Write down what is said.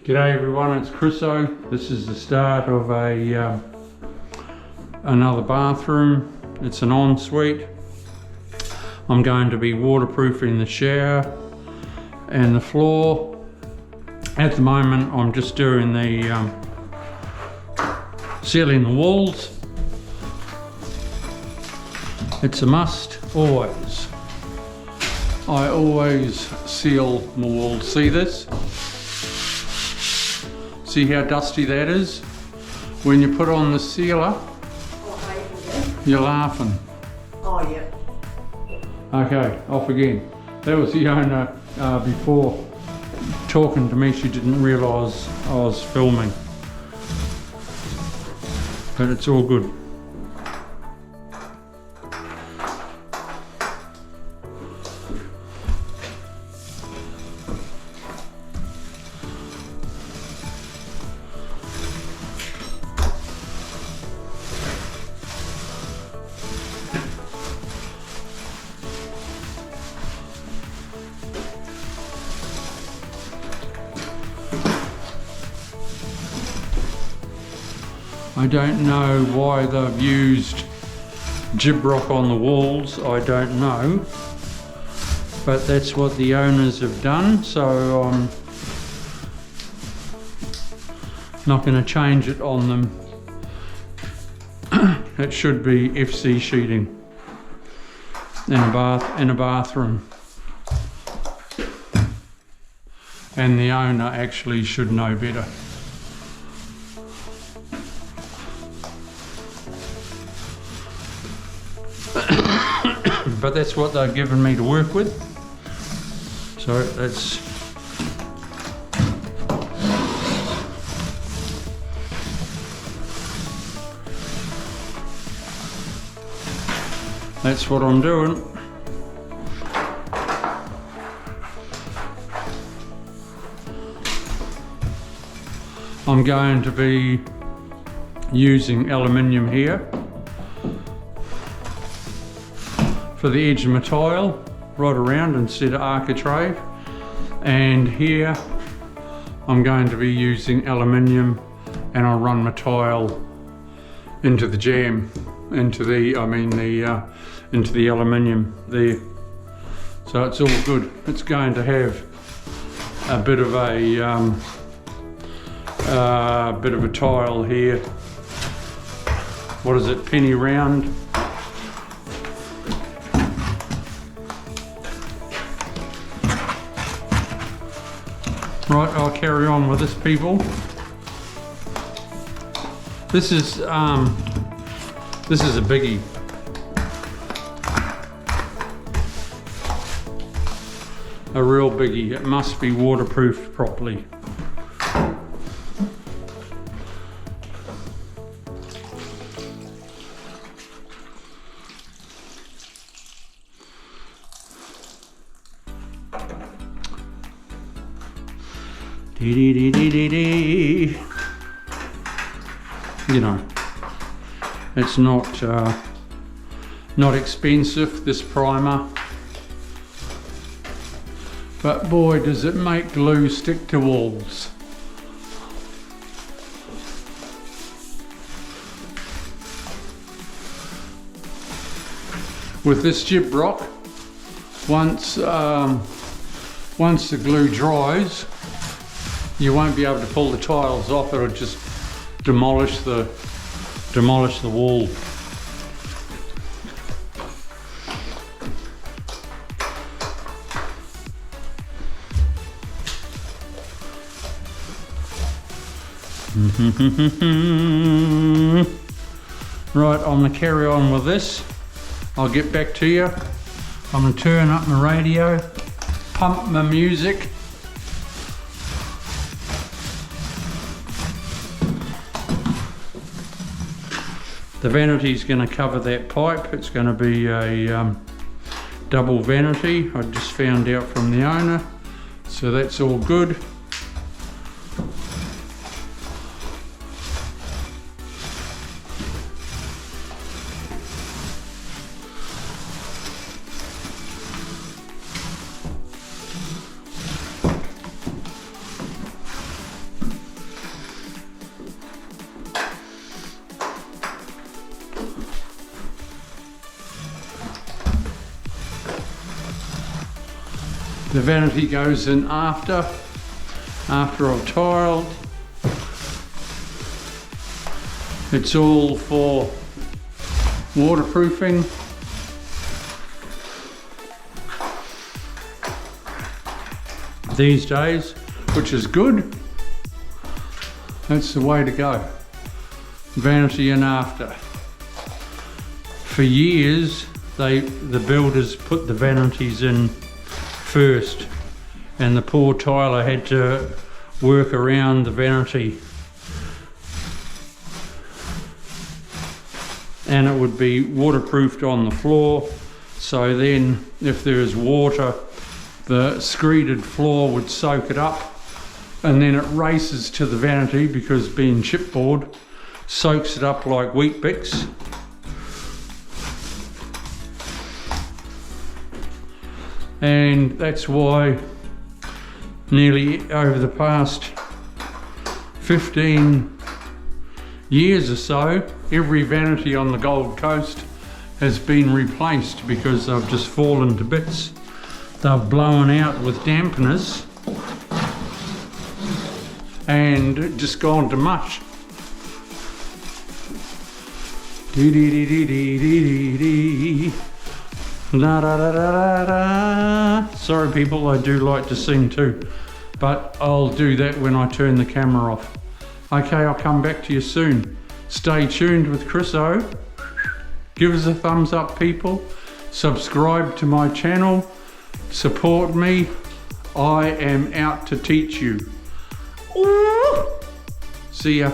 G'day everyone, it's Chriso. This is the start of another bathroom. It's an ensuite. I'm going to be waterproofing the shower and the floor. At the moment I'm just doing the sealing the walls. It's a must, always. I always seal my walls. See this? See how dusty that is? When you put on the sealer, you're laughing. Oh yeah. Okay, off again. That was the owner before talking to me. She didn't realise I was filming. But it's all good. I don't know why they've used gibrock on the walls, I don't know, but that's what the owners have done, so I'm not going to change it on them. It should be FC sheeting in a bathroom, and the owner actually should know better. But that's what they've given me to work with, so that's what I'm doing. I'm going to be using aluminium here for the edge of my tile, right around instead of architrave. And here I'm going to be using aluminium, and I'll run my tile into the jam, into the aluminium there. So it's all good. It's going to have a bit of a tile here. What is it? Penny round. Right, I'll carry on with this, people. This is a biggie. A real biggie. It must be waterproofed properly. You know, it's not expensive, this primer, but boy does it make glue stick to walls. With this gibrock, once the glue dries, you won't be able to pull the tiles off. It'll just demolish the wall. Right, I'm going to carry on with this. I'll get back to you. I'm going to turn up my radio, pump my music. The vanity is going to cover that pipe. It's going to be a double vanity. I just found out from the owner, so that's all good. The vanity goes in after I've tiled. It's all for waterproofing. These days, which is good. That's the way to go. Vanity in after. For years, the builders put the vanities in first, and the poor tiler had to work around the vanity. And it would be waterproofed on the floor, so then if there is water, the screeded floor would soak it up, and then it races to the vanity because being chipboard soaks it up like wheat bix. And that's why nearly over the past 15 years or so, every vanity on the Gold Coast has been replaced because they've just fallen to bits. They've blown out with dampeners and just gone to mush. Dee dee dee dee dee dee dee. Da da da da da. Sorry people, I do like to sing too, but I'll do that when I turn the camera off. Okay, I'll come back to you soon. Stay tuned with Chris O. Give us a thumbs up people. Subscribe to my channel. Support me. I am out to teach you. Ooh. See ya.